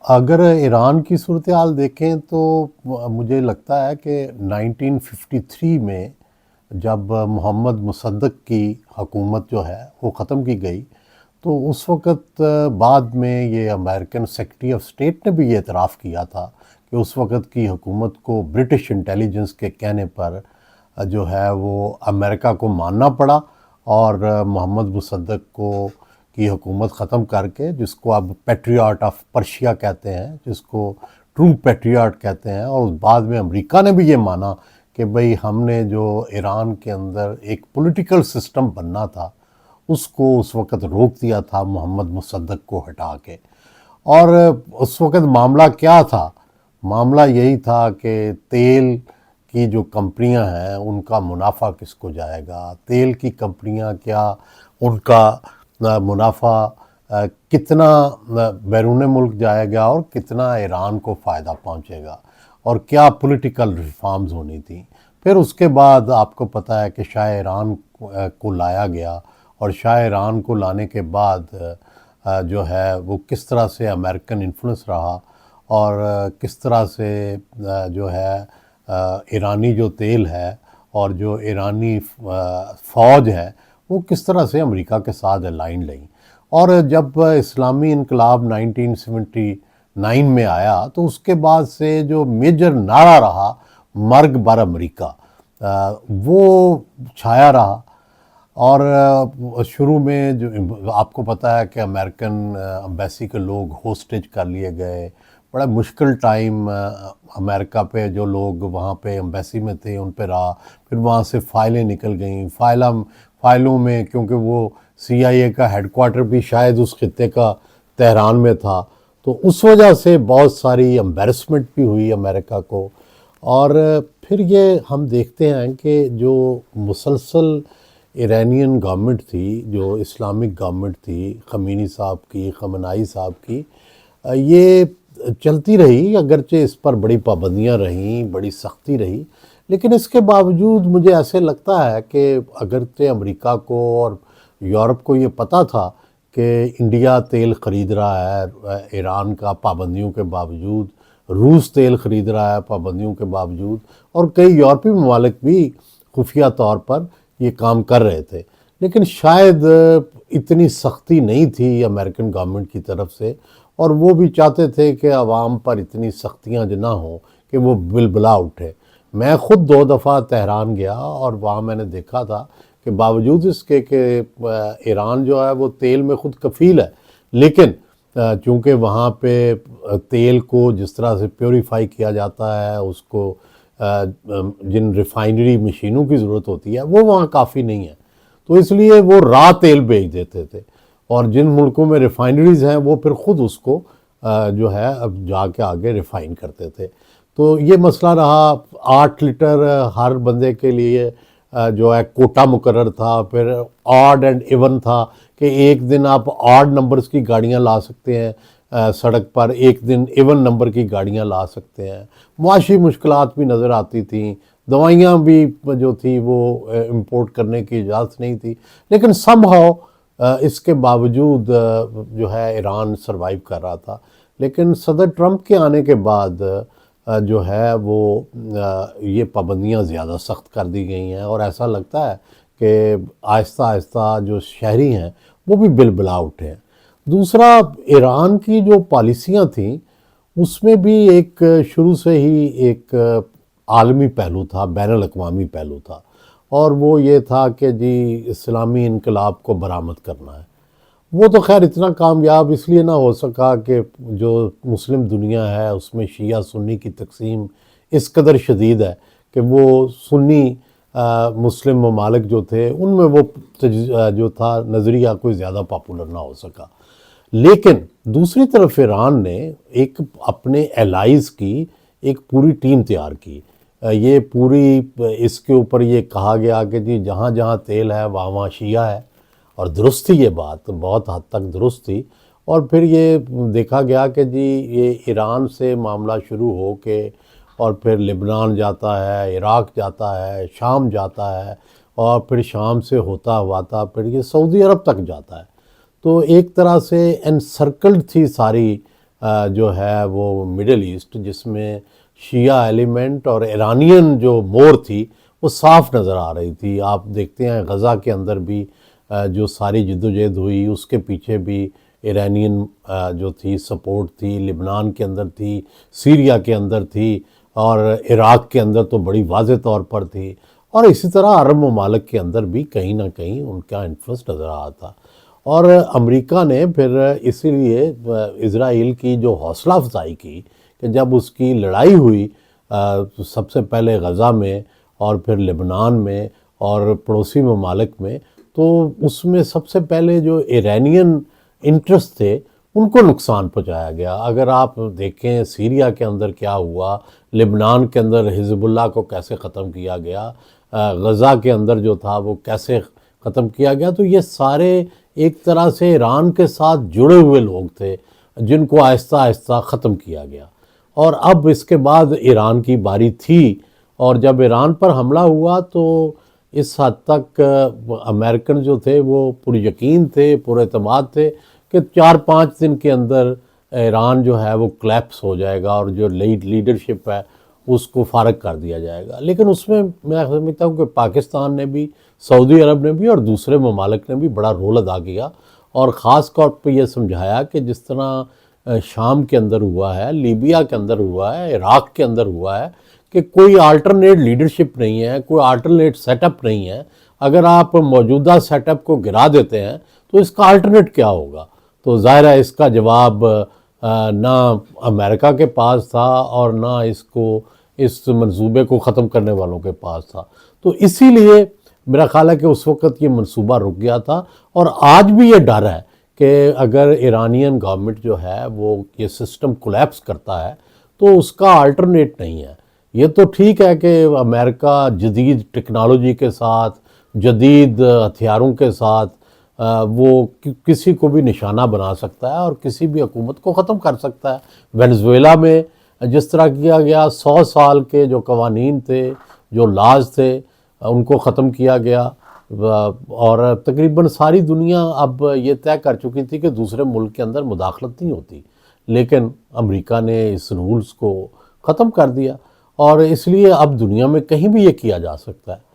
اگر ایران کی صورتحال دیکھیں تو مجھے لگتا ہے کہ 1953 میں جب محمد مصدق کی حکومت جو ہے وہ ختم کی گئی تو اس وقت بعد میں یہ امریکن سیکرٹری آف اسٹیٹ نے بھی یہ اعتراف کیا تھا کہ اس وقت کی حکومت کو برٹش انٹیلیجنس کے کہنے پر جو ہے وہ امریکہ کو ماننا پڑا اور محمد مصدق کی حکومت ختم کر کے، جس کو اب پیٹریاٹ آف پرشیا کہتے ہیں، جس کو ٹرو پیٹریاٹ کہتے ہیں، اور بعد میں امریکہ نے بھی یہ مانا کہ بھئی ہم نے جو ایران کے اندر ایک پولیٹیکل سسٹم بننا تھا اس کو اس وقت روک دیا تھا محمد مصدق کو ہٹا کے۔ اور اس وقت معاملہ کیا تھا؟ معاملہ یہی تھا کہ تیل کی جو کمپنیاں ہیں ان کا منافع کس کو جائے گا، تیل کی کمپنیاں کیا ان کا منافع کتنا بیرون ملک جائے گا اور کتنا ایران کو فائدہ پہنچے گا، اور کیا پولیٹیکل ریفارمز ہونی تھیں۔ پھر اس کے بعد آپ کو پتہ ہے کہ شاہ ایران کو لایا گیا، اور شاہ ایران کو لانے کے بعد جو ہے وہ کس طرح سے امریکن انفلوئنس رہا، اور کس طرح سے جو ہے ایرانی جو تیل ہے اور جو ایرانی فوج ہے وہ کس طرح سے امریکہ کے ساتھ الائن رہیں۔ اور جب اسلامی انقلاب 1979 میں آیا تو اس کے بعد سے جو میجر نعرہ رہا مرگ بر امریکہ، وہ چھایا رہا۔ اور شروع میں جو آپ کو پتہ ہے کہ امریکن امبیسی کے لوگ ہوسٹیج کر لیے گئے، بڑا مشکل ٹائم امریکہ پہ جو لوگ وہاں پہ امبیسی میں تھے ان پہ رہا۔ پھر وہاں سے فائلیں نکل گئیں، فائلوں میں کیونکہ وہ سی آئی اے کا ہیڈ کوارٹر بھی شاید اس خطے کا تہران میں تھا، تو اس وجہ سے بہت ساری امبیرسمنٹ بھی ہوئی امریکہ کو۔ اور پھر یہ ہم دیکھتے ہیں کہ جو مسلسل ایرانین گورنمنٹ تھی، جو اسلامک گورنمنٹ تھی خمینی صاحب کی، خامنائی صاحب کی، یہ چلتی رہی، اگرچہ اس پر بڑی پابندیاں رہیں، بڑی سختی رہی، لیکن اس کے باوجود مجھے ایسے لگتا ہے کہ اگرچہ امریکہ کو اور یورپ کو یہ پتہ تھا کہ انڈیا تیل خرید رہا ہے ایران کا پابندیوں کے باوجود، روس تیل خرید رہا ہے پابندیوں کے باوجود، اور کئی یورپی ممالک بھی خفیہ طور پر یہ کام کر رہے تھے، لیکن شاید اتنی سختی نہیں تھی امریکن گورنمنٹ کی طرف سے، اور وہ بھی چاہتے تھے کہ عوام پر اتنی سختیاں نہ ہوں کہ وہ بلبلا اٹھے۔ میں خود 2 دفعہ تہران گیا اور وہاں میں نے دیکھا تھا کہ باوجود اس کے کہ ایران جو ہے وہ تیل میں خود کفیل ہے، لیکن چونکہ وہاں پہ تیل کو جس طرح سے پیوریفائی کیا جاتا ہے، اس کو جن ریفائنری مشینوں کی ضرورت ہوتی ہے وہ وہاں کافی نہیں ہے، تو اس لیے وہ راہ تیل بیچ دیتے تھے، اور جن ملکوں میں ریفائنریز ہیں وہ پھر خود اس کو جو ہے اب جا کے آگے ریفائن کرتے تھے۔ تو یہ مسئلہ رہا۔ 8 لیٹر ہر بندے کے لیے جو ہے کوٹا مقرر تھا، پھر آڈ اینڈ ایون تھا کہ ایک دن آپ آڈ نمبرز کی گاڑیاں لا سکتے ہیں سڑک پر، ایک دن ایون نمبر کی گاڑیاں لا سکتے ہیں۔ معاشی مشکلات بھی نظر آتی تھیں، دوائیاں بھی جو تھی وہ امپورٹ کرنے کی اجازت نہیں تھی، لیکن سم ہاؤ اس کے باوجود جو ہے ایران سروائیو کر رہا تھا۔ لیکن صدر ٹرمپ کے آنے کے بعد جو ہے وہ یہ پابندیاں زیادہ سخت کر دی گئی ہیں، اور ایسا لگتا ہے کہ آہستہ آہستہ جو شہری ہیں وہ بھی بلبلا اٹھے ہیں۔ دوسرا، ایران کی جو پالیسیاں تھیں اس میں بھی ایک شروع سے ہی ایک عالمی پہلو تھا، بین الاقوامی پہلو تھا، اور وہ یہ تھا کہ جی اسلامی انقلاب کو برآمد کرنا ہے۔ وہ تو خیر اتنا کامیاب اس لیے نہ ہو سکا کہ جو مسلم دنیا ہے اس میں شیعہ سنی کی تقسیم اس قدر شدید ہے کہ وہ سنی مسلم ممالک جو تھے ان میں وہ جو تھا نظریہ کوئی زیادہ پاپولر نہ ہو سکا۔ لیکن دوسری طرف ایران نے ایک اپنے الائز کی ایک پوری ٹیم تیار کی۔ یہ پوری اس کے اوپر یہ کہا گیا کہ جی جہاں جہاں تیل ہے وہاں وہاں شیعہ ہے، اور درست تھی یہ بات، بہت حد تک درست تھی۔ اور پھر یہ دیکھا گیا کہ جی یہ ایران سے معاملہ شروع ہو کے اور پھر لبنان جاتا ہے، عراق جاتا ہے، شام جاتا ہے، اور پھر شام سے ہوتا ہوا تھا پھر یہ سعودی عرب تک جاتا ہے۔ تو ایک طرح سے انسرکلڈ تھی ساری جو ہے وہ مڈل ایسٹ، جس میں شیعہ ایلیمنٹ اور ایرانین جو مور تھی وہ صاف نظر آ رہی تھی۔ آپ دیکھتے ہیں غزہ کے اندر بھی جو ساری جدوجہد ہوئی، اس کے پیچھے بھی ایرانین جو تھی سپورٹ تھی، لبنان کے اندر تھی، سیریا کے اندر تھی، اور عراق کے اندر تو بڑی واضح طور پر تھی، اور اسی طرح عرب ممالک کے اندر بھی کہیں نہ کہیں ان کا انفلوئنس نظر آتا تھا۔ اور امریکہ نے پھر اسی لیے اسرائیل کی جو حوصلہ افزائی کی کہ جب اس کی لڑائی ہوئی سب سے پہلے غزہ میں اور پھر لبنان میں اور پڑوسی ممالک میں، تو اس میں سب سے پہلے جو ایرانین انٹرسٹ تھے ان کو نقصان پہنچایا گیا۔ اگر آپ دیکھیں سیریا کے اندر کیا ہوا، لبنان کے اندر حزب اللہ کو کیسے ختم کیا گیا، غزہ کے اندر جو تھا وہ کیسے ختم کیا گیا، تو یہ سارے ایک طرح سے ایران کے ساتھ جڑے ہوئے لوگ تھے جن کو آہستہ آہستہ ختم کیا گیا۔ اور اب اس کے بعد ایران کی باری تھی، اور جب ایران پر حملہ ہوا تو اس حد تک امریکن جو تھے وہ پر یقین تھے، پر اعتماد تھے کہ 4-5 دن کے اندر ایران جو ہے وہ کلیپس ہو جائے گا اور جو لیڈرشپ ہے اس کو فارغ کر دیا جائے گا۔ لیکن اس میں میں سمجھتا ہوں کہ پاکستان نے بھی، سعودی عرب نے بھی اور دوسرے ممالک نے بھی بڑا رول ادا کیا، اور خاص طور پہ یہ سمجھایا کہ جس طرح شام کے اندر ہوا ہے، لیبیا کے اندر ہوا ہے، عراق کے اندر ہوا ہے، کہ کوئی آلٹرنیٹ لیڈرشپ نہیں ہے، کوئی آلٹرنیٹ سیٹ اپ نہیں ہے۔ اگر آپ موجودہ سیٹ اپ کو گرا دیتے ہیں تو اس کا آلٹرنیٹ کیا ہوگا؟ تو ظاہر ہے اس کا جواب نہ امریکہ کے پاس تھا اور نہ اس منصوبے کو ختم کرنے والوں کے پاس تھا۔ تو اسی لیے میرا خیال ہے کہ اس وقت یہ منصوبہ رک گیا تھا، اور آج بھی یہ ڈر ہے کہ اگر ایرانین گورنمنٹ جو ہے وہ یہ سسٹم کولیپس کرتا ہے تو اس کا آلٹرنیٹ نہیں ہے۔ یہ تو ٹھیک ہے کہ امریکہ جدید ٹیکنالوجی کے ساتھ، جدید ہتھیاروں کے ساتھ وہ کسی کو بھی نشانہ بنا سکتا ہے اور کسی بھی حکومت کو ختم کر سکتا ہے۔ وینزویلا میں جس طرح کیا گیا، 100 سال کے جو قوانین تھے، جو لاز تھے، ان کو ختم کیا گیا، اور تقریباً ساری دنیا اب یہ طے کر چکی تھی کہ دوسرے ملک کے اندر مداخلت نہیں ہوتی، لیکن امریکہ نے اس رولز کو ختم کر دیا، اور اس لیے اب دنیا میں کہیں بھی یہ کیا جا سکتا ہے۔